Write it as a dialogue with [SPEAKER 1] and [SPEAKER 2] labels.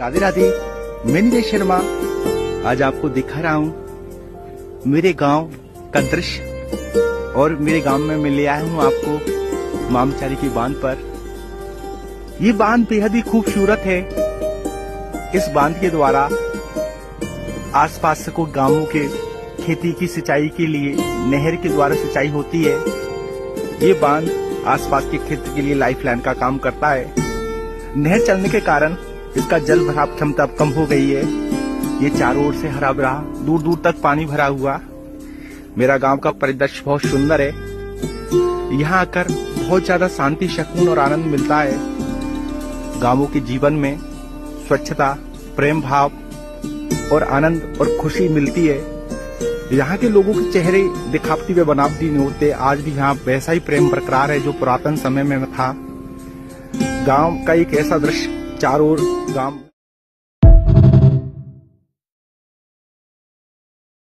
[SPEAKER 1] राधे राधे। मैं नीरज शर्मा आज आपको दिखा रहा हूँ मेरे गांव का दृश्य। और मेरे गांव में मैं ले आया हूँ आपको मामचारी की बांध पर। ये बांध बेहद ही खूबसूरत है। इस बांध के द्वारा आसपास को गांवों के खेती की सिंचाई के लिए नहर के द्वारा सिंचाई होती है। ये बांध आसपास के क्षेत्र के लिए लाइफलाइन का काम करता है। नहर चलने के कारण इसका जल भराव क्षमता अब कम हो गई है। ये चारों ओर से हरा भरा, दूर दूर तक पानी भरा हुआ। मेरा गांव का परिदृश्य बहुत सुंदर है। यहाँ आकर बहुत ज्यादा शांति, सुकून और आनंद मिलता है। गांवों के जीवन में स्वच्छता, प्रेम भाव और आनंद और खुशी मिलती है। यहाँ के लोगों के चेहरे दिखावटी व बनावटी नहीं होते। आज भी यहाँ वैसा ही प्रेम बरकरार है जो पुरातन समय में था। गांव का एक ऐसा दृश्य, चारों ओर गांव